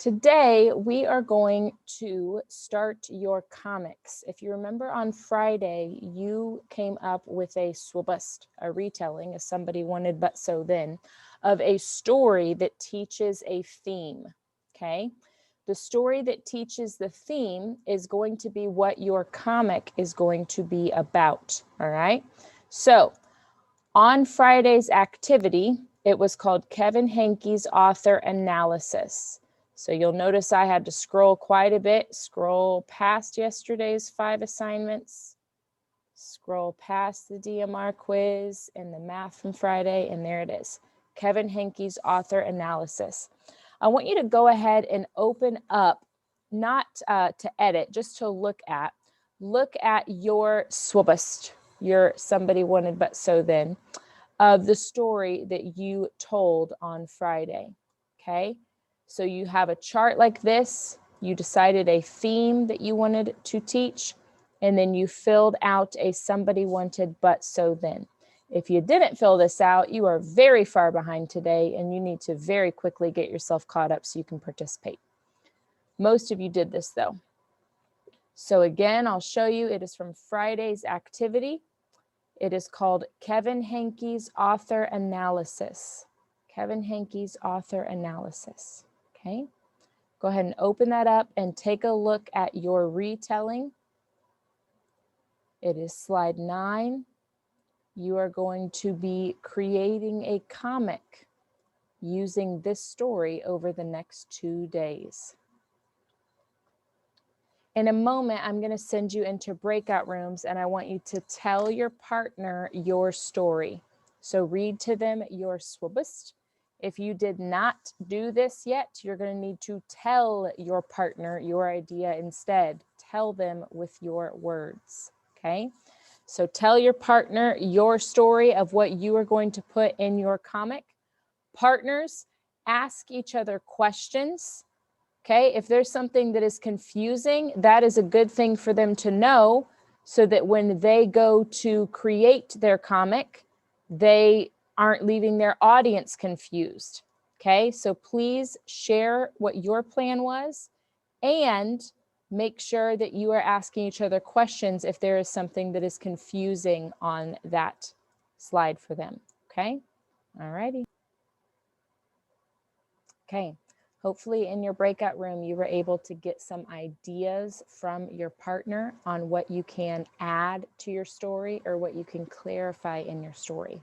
Today, we are going to start your comics. If you remember on Friday, you came up with a swabust, a retelling, as somebody wanted but so then, of a story that teaches a theme, okay? The story that teaches the theme is going to be what your comic is going to be about, all right? So, on Friday's activity, it was called Kevin Hankey's Author Analysis. So you'll notice I had to scroll quite a bit, scroll past yesterday's 5 assignments, scroll past the DMR quiz and the math from Friday, and there it is, Kevin Hankey's Author Analysis. I want you to go ahead and open up, not to edit, just to look at your swabust, your somebody wanted but so then, of the story that you told on Friday, okay? So you have a chart like this, you decided a theme that you wanted to teach, and then you filled out a somebody wanted but so then. If you didn't fill this out, you are very far behind today, and you need to very quickly get yourself caught up so you can participate. Most of you did this though. So again, I'll show you, it is from Friday's activity. It is called Kevin Hankey's Author Analysis. Kevin Hankey's Author Analysis, okay? Go ahead and open that up and take a look at your retelling. It is slide 9. You are going to be creating a comic using this story over the next 2 days. In a moment, I'm going to send you into breakout rooms, and I want you to tell your partner your story. So read to them your swabust. If you did not do this yet, you're going to need to tell your partner your idea instead. Tell them with your words, okay? So tell your partner your story of what you are going to put in your comic. Partners, ask each other questions. Okay, if there's something that is confusing, that is a good thing for them to know so that when they go to create their comic, they aren't leaving their audience confused. Okay, so please share what your plan was and make sure that you are asking each other questions if there is something that is confusing on that slide for them. Okay, all righty. Okay. Hopefully in your breakout room, you were able to get some ideas from your partner on what you can add to your story or what you can clarify in your story.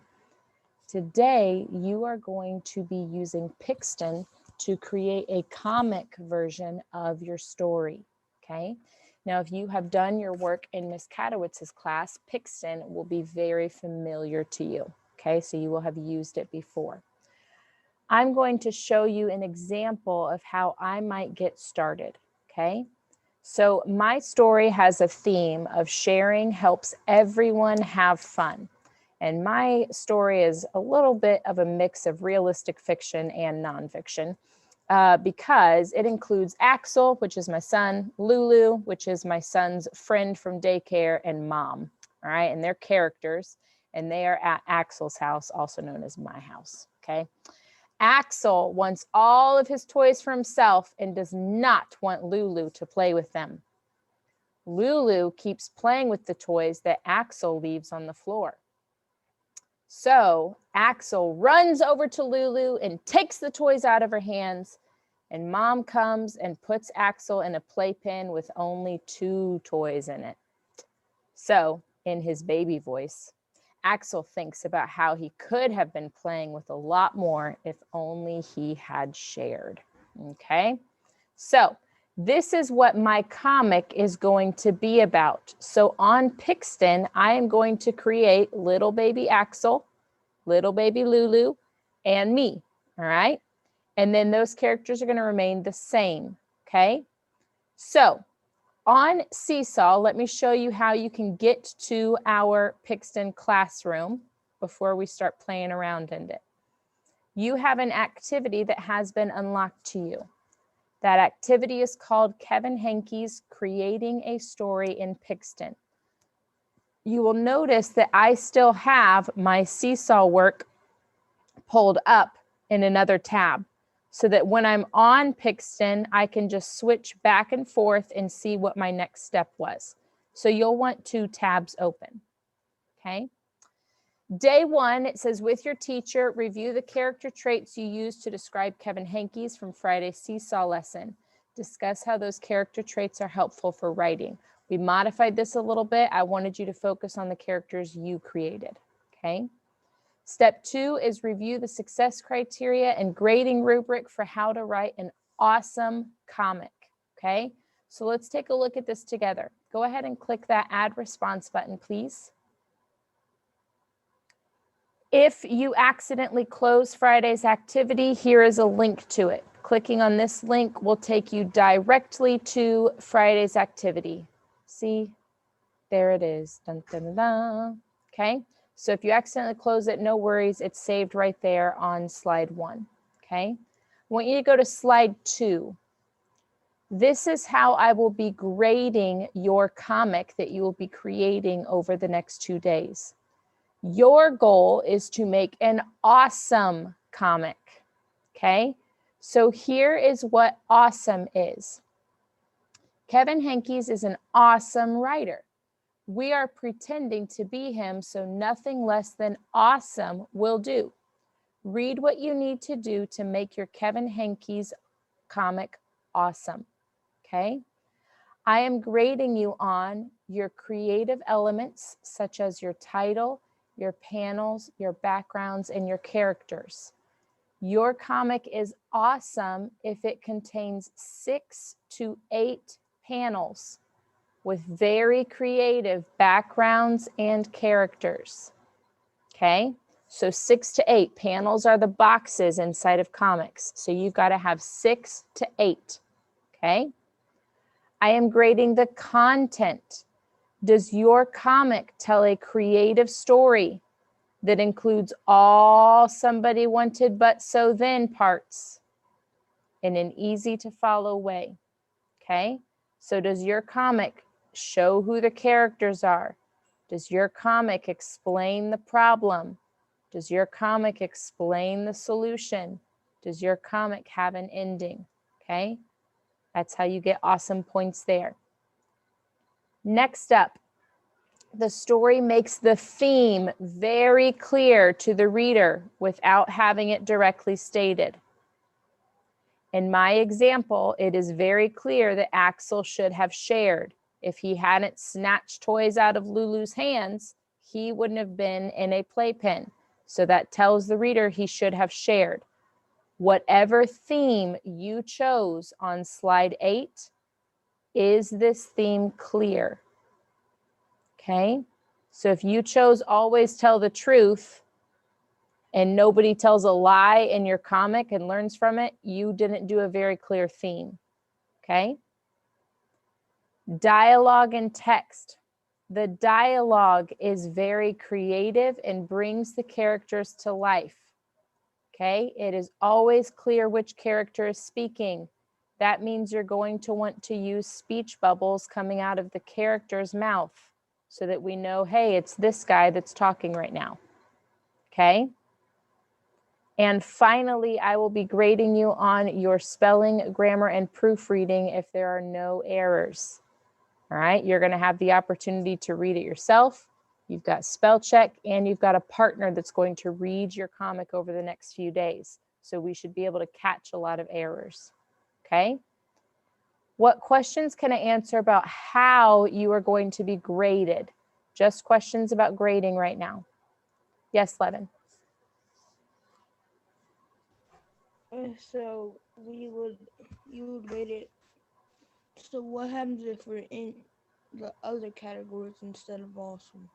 Today, you are going to be using Pixton to create a comic version of your story, okay? Now, if you have done your work in Miss Katowitz's class, Pixton will be very familiar to you, okay? So you will have used it before. I'm going to show you an example of how I might get started, okay? So my story has a theme of sharing helps everyone have fun. And my story is a little bit of a mix of realistic fiction and nonfiction because it includes Axel, which is my son, Lulu, which is my son's friend from daycare, and Mom, all right? And they're characters, and they are at Axel's house, also known as my house, okay? Axel wants all of his toys for himself and does not want Lulu to play with them. Lulu keeps playing with the toys that Axel leaves on the floor. So Axel runs over to Lulu and takes the toys out of her hands, and Mom comes and puts Axel in a playpen with only 2 toys in it. So, in his baby voice, Axel thinks about how he could have been playing with a lot more if only he had shared, okay? So this is what my comic is going to be about. So on Pixton, I am going to create little baby Axel, little baby Lulu, and me, all right? And then those characters are going to remain the same, okay? So on Seesaw, let me show you how you can get to our Pixton classroom before we start playing around in it. You have an activity that has been unlocked to you. That activity is called Kevin Hankey's Creating a Story in Pixton. You will notice that I still have my Seesaw work pulled up in another tab. so that when I'm on Pixton, I can just switch back and forth and see what my next step was. So you'll want 2 tabs open, okay? Day 1, it says, with your teacher, review the character traits you used to describe Kevin Hankey's from Friday's Seesaw lesson. Discuss how those character traits are helpful for writing. We modified this a little bit. I wanted you to focus on the characters you created, okay? Step 2 is review the success criteria and grading rubric for how to write an awesome comic, okay? So let's take a look at this together. Go ahead and click that add response button, please. If you accidentally close Friday's activity, here is a link to it. Clicking on this link will take you directly to Friday's activity. See, there it is. Dun, dun, dun, dun. Okay, so if you accidentally close it, no worries. It's saved right there on slide 1. Okay, I want you to go to slide 2. This is how I will be grading your comic that you will be creating over the next 2 days. Your goal is to make an awesome comic, okay? So here is what awesome is. Kevin Hankey's is an awesome writer. We are pretending to be him, so nothing less than awesome will do. Read what you need to do to make your Kevin Hankey's comic awesome, okay? I am grading you on your creative elements, such as your title, your panels, your backgrounds, and your characters. Your comic is awesome if it contains 6 to 8 panels with very creative backgrounds and characters. Okay, so 6 to 8 panels are the boxes inside of comics. So you've got to have 6 to 8. Okay, I am grading the content. Does your comic tell a creative story that includes all somebody wanted but so then parts in an easy to follow way? Okay, so does your comic show who the characters are? Does your comic explain the problem? Does your comic explain the solution? Does your comic have an ending? Okay, that's how you get awesome points there. Next up, the story makes the theme very clear to the reader without having it directly stated. In my example, it is very clear that Axel should have shared. If he hadn't snatched toys out of Lulu's hands, he wouldn't have been in a playpen. So that tells the reader he should have shared. Whatever theme you chose on slide 8, is this theme clear? Okay, so if you chose always tell the truth and nobody tells a lie in your comic and learns from it, you didn't do a very clear theme. Okay, dialogue and text. The dialogue is very creative and brings the characters to life. Okay, it is always clear which character is speaking. That means you're going to want to use speech bubbles coming out of the character's mouth so that we know, hey, it's this guy that's talking right now. Okay. And finally, I will be grading you on your spelling, grammar, and proofreading if there are no errors. All right, you're going to have the opportunity to read it yourself. You've got spell check, and you've got a partner that's going to read your comic over the next few days. So we should be able to catch a lot of errors. Okay. What questions can I answer about how you are going to be graded? Just questions about grading right now. Yes, Levin. So you would grade it. So what happens if we're in the other categories instead of awesome?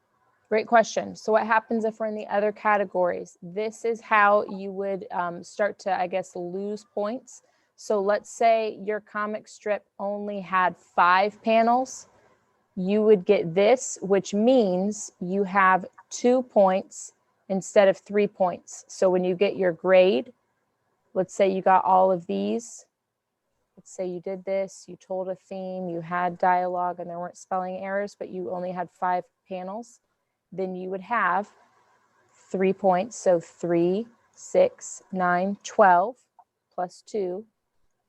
Great question. So what happens if we're in the other categories? This is how you would start to, I guess, lose points. So let's say your comic strip only had 5 panels. You would get this, which means you have 2 points instead of 3 points. So when you get your grade, let's say you got all of these. Let's say you did this, you told a theme, you had dialogue, and there weren't spelling errors, but you only had 5 panels. Then you would have 3 points. So 3, 6, 9, 12, plus 2,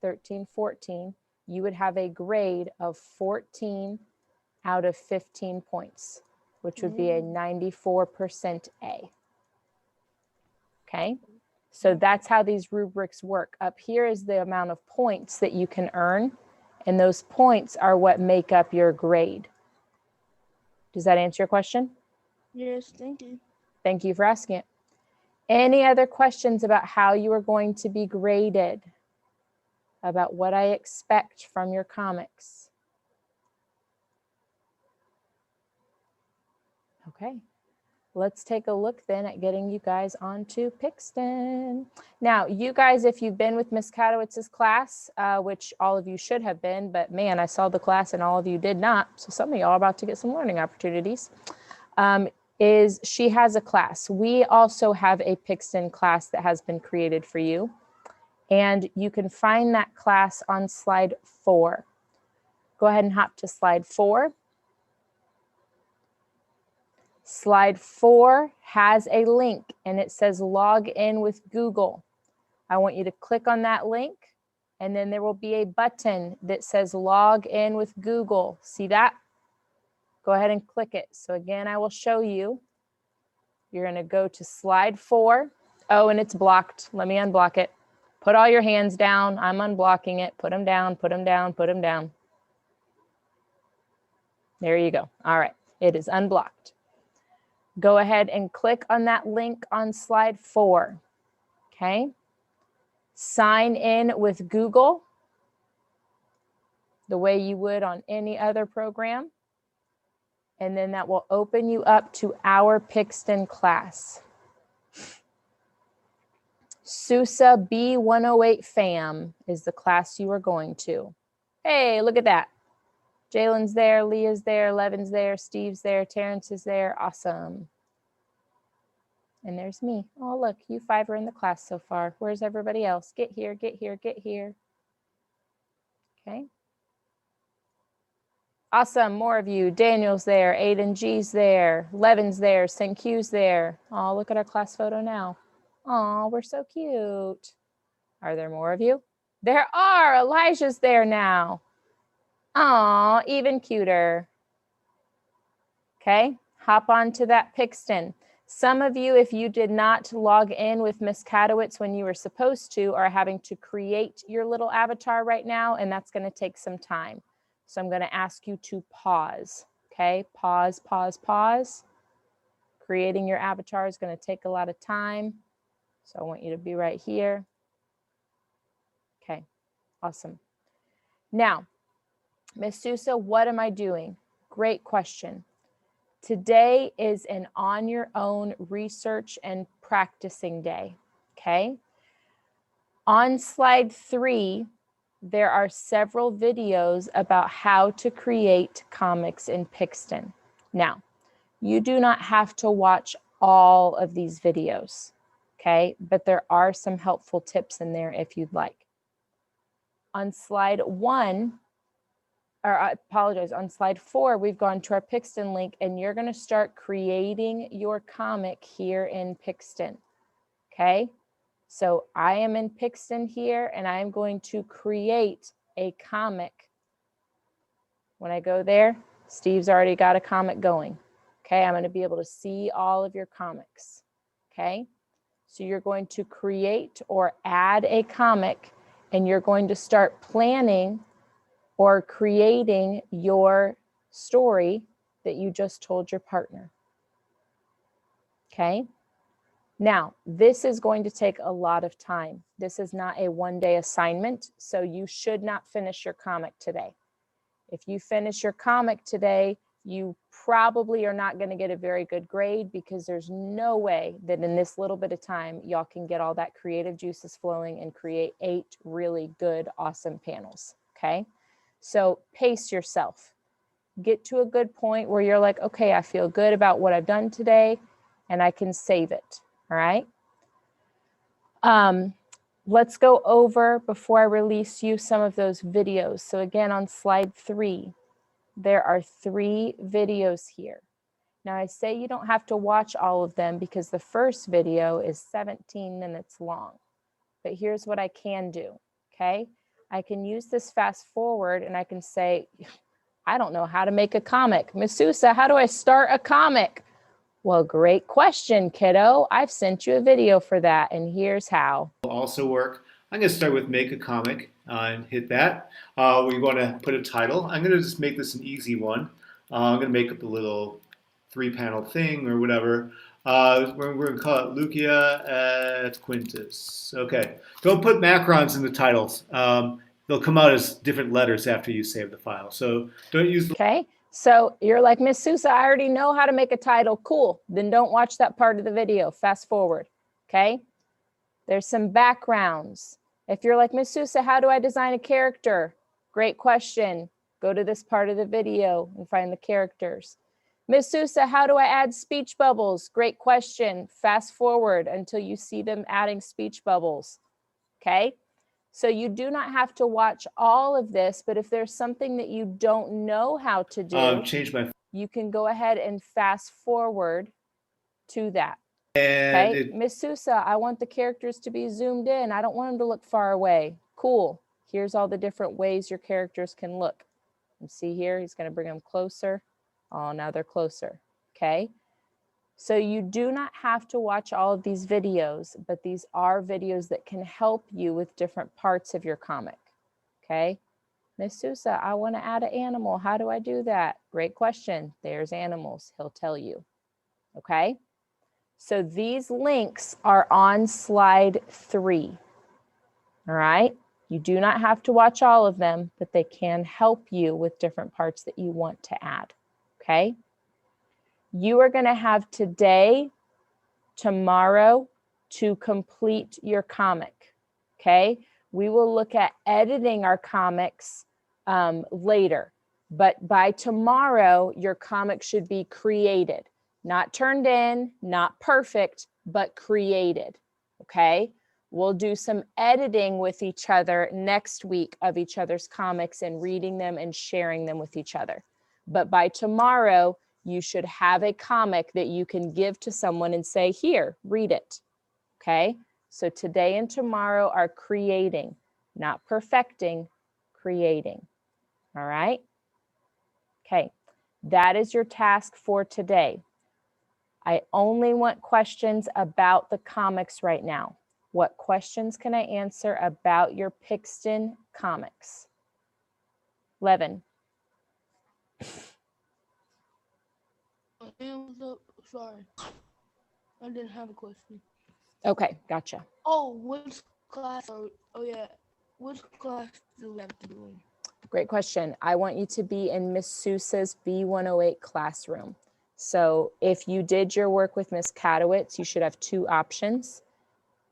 13, 14, you would have a grade of 14 out of 15 points, which would be a 94% A. Okay, so that's how these rubrics work. Up here is the amount of points that you can earn, and those points are what make up your grade. Does that answer your question? Yes, thank you. Thank you for asking it. Any other questions about how you are going to be graded? About what I expect from your comics? Okay, let's take a look then at getting you guys onto Pixton. Now, you guys, if you've been with Miss Kadowitz's class, which all of you should have been, but man, I saw the class and all of you did not, so some of y'all are about to get some learning opportunities, is she has a class. We also have a Pixton class that has been created for you, and you can find that class on slide 4. Go ahead and hop to slide 4. Slide 4 has a link and it says log in with Google. I want you to click on that link, and then there will be a button that says log in with Google. See that? Go ahead and click it. So again, I will show you. You're going to go to slide 4. Oh, and it's blocked. Let me unblock it. Put all your hands down. I'm unblocking it. Put them down, put them down, put them down. There you go. All right. It is unblocked. Go ahead and click on that link on slide 4. Okay. Sign in with Google the way you would on any other program. And then that will open you up to our Pixton class. SUSA B108 FAM is the class you are going to. Hey, look at that. Jalen's there, Leah's there, Levin's there, Steve's there, Terrence is there. Awesome. And there's me. Oh, look, you 5 are in the class so far. Where's everybody else? Get here, get here, get here. Okay. Awesome, more of you. Daniel's there, Aiden G's there, Levin's there, St. Q's there. Oh, look at our class photo now. Oh, we're so cute. Are there more of you? There are. Elijah's there now. Oh, even cuter. Okay, hop on to that Pixton. Some of you, if you did not log in with Miss Kadowitz when you were supposed to, are having to create your little avatar right now, and that's going to take some time. So I'm going to ask you to pause. Okay, pause, pause, pause. Creating your avatar is going to take a lot of time. So I want you to be right here. Okay, awesome. Now, Miss Sousa, what am I doing? Great question. Today is an on your own research and practicing day, okay? On slide 3, there are several videos about how to create comics in Pixton. Now, you do not have to watch all of these videos, okay? But there are some helpful tips in there if you'd like. On slide 1, or I apologize, on slide 4, we've gone to our Pixton link, and you're going to start creating your comic here in Pixton, okay? So I am in Pixton here, and I am going to create a comic. When I go there, Steve's already got a comic going, okay? I'm going to be able to see all of your comics, okay? So you're going to create or add a comic, and you're going to start planning or creating your story that you just told your partner. Okay? Now, this is going to take a lot of time. This is not a one-day assignment, so you should not finish your comic today. If you finish your comic today, you probably are not going to get a very good grade, because there's no way that in this little bit of time, y'all can get all that creative juices flowing and create 8 really good, awesome panels. Okay? So pace yourself. Get to a good point where you're like, okay, I feel good about what I've done today, and I can save it. All right. Let's go over, before I release you, some of those videos. So again, on slide 3, there are 3 videos here. Now I say you don't have to watch all of them, because the first video is 17 minutes long. but here's what I can do, okay? I can use this fast forward and I can say, I don't know how to make a comic. Miss Sousa, how do I start a comic? Well, great question, kiddo. I've sent you a video for that, and here's how. Also work. I'm going to start with make a comic and hit that. We want to put a title. I'm going to just make this an easy one. I'm going to make up a little 3-panel thing or whatever. We're going to call it Lucia et Quintus. Okay. Don't put macrons in the titles. They'll come out as different letters after you save the file. So don't use. Okay. So you're like, Miss Sousa, I already know how to make a title. Cool. Then don't watch that part of the video. Fast forward. Okay. There's some backgrounds. If you're like, Miss Sousa, how do I design a character? Great question. Go to this part of the video and find the characters. Miss Sousa, how do I add speech bubbles? Great question. Fast forward until you see them adding speech bubbles. Okay. So you do not have to watch all of this, but if there's something that you don't know how to do, you can go ahead and fast forward to that. Okay, Miss Sousa, I want the characters to be zoomed in. I don't want them to look far away. Cool. Here's all the different ways your characters can look. You see here, he's going to bring them closer. Oh, now they're closer. Okay. So you do not have to watch all of these videos, but these are videos that can help you with different parts of your comic. Okay. Miss Sousa, I want to add an animal. How do I do that? Great question. There's animals. He'll tell you. Okay. So these links are on slide 3. All right. You do not have to watch all of them, but they can help you with different parts that you want to add. Okay. You are going to have today, tomorrow to complete your comic. Okay. We will look at editing our comics later, but by tomorrow, your comic should be created. Not turned in, not perfect, but created, okay? We'll do some editing with each other next week of each other's comics and reading them and sharing them with each other. But by tomorrow, you should have a comic that you can give to someone and say, here, read it, okay? So today and tomorrow are creating, not perfecting, creating, all right? Okay, that is your task for today. I only want questions about the comics right now. What questions can I answer about your Pixton comics? Levin. Sorry. I didn't have a question. Okay, gotcha. Oh, which class? Which class do we have to do in? Great question. I want you to be in Miss Sousa's B108 classroom. So if you did your work with Miss Katowitz, you should have 2 options.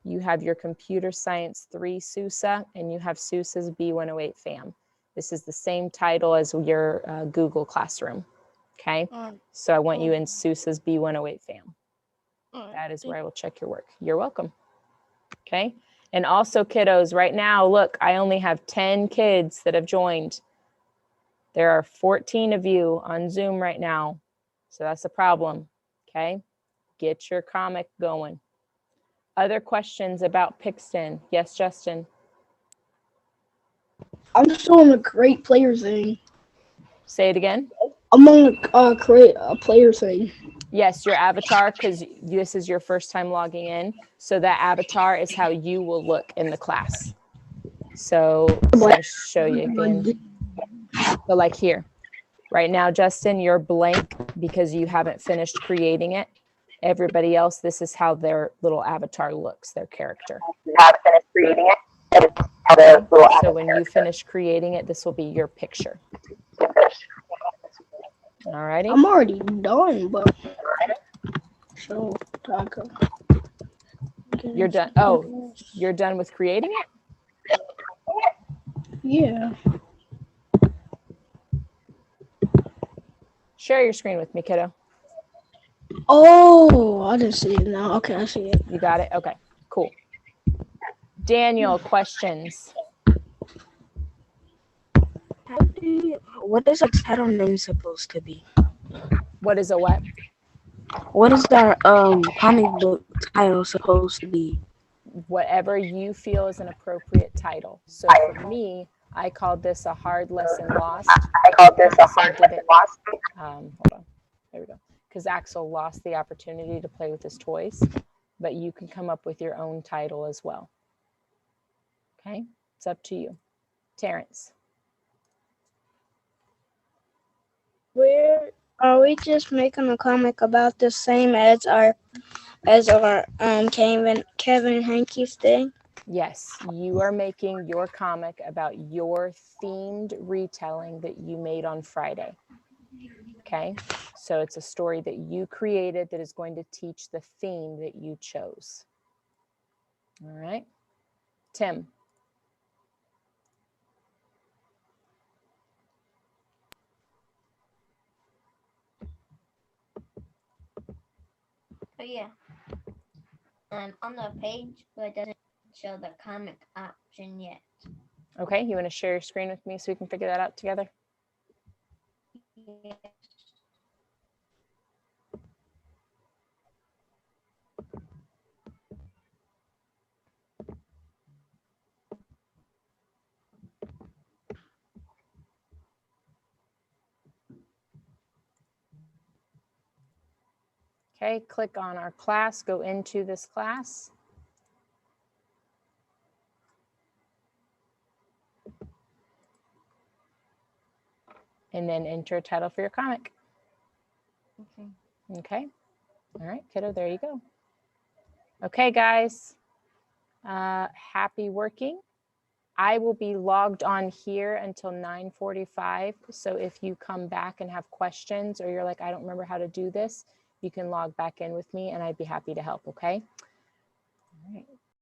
You have your Computer Science 3 Sousa, and you have Sousa's B108 fam. This is the same title as your Google Classroom, okay? So I want you in Sousa's B108 fam. That is where I will check your work. You're welcome, okay? And also, kiddos, right now, look, I only have 10 kids that have joined. There are 14 of you on Zoom right now. So that's a problem, okay? Get your comic going. Other questions about Pixton? Yes, Justin? I'm still on the create player thing. Say it again. I'm on the create a player thing. Yes, your avatar, because this is your first time logging in. So that avatar is how you will look in the class. So I'll show you again. So like here. Right now, Justin, you're blank because you haven't finished creating it. Everybody else, this is how their little avatar looks, their character. You haven't finished creating it. So when you finish creating it, this will be your picture. All righty. I'm already done, but so you're done. Oh, you're done with creating it? Yeah. Share your screen with me, kiddo. Oh, I didn't see it now. Okay, I see it. You got it? Okay, cool. Daniel, questions? What is a title name supposed to be? What is a what? What is that comic book title supposed to be? whatever you feel is an appropriate title. So for me, I called this a hard lesson lost. Axel did it. Hold on. There we go. Because Axel lost the opportunity to play with his toys, but you can come up with your own title as well. Okay, it's up to you. Terrence. Are we just making a comic about the same as our Kevin Hankey's thing? Yes, you are making your comic about your themed retelling that you made on Friday. Okay, so it's a story that you created that is going to teach the theme that you chose. All right, Tim. Oh yeah. On the page, but it doesn't show the comic option yet. Okay, you want to share your screen with me so we can figure that out together? Yes. Okay, click on our class, go into this class. And then enter a title for your comic. Okay. Okay, all right, kiddo, there you go. Okay, guys, happy working. I will be logged on here until 9:45. So if you come back and have questions or you're like, I don't remember how to do this, you can log back in with me and I'd be happy to help, okay? All right.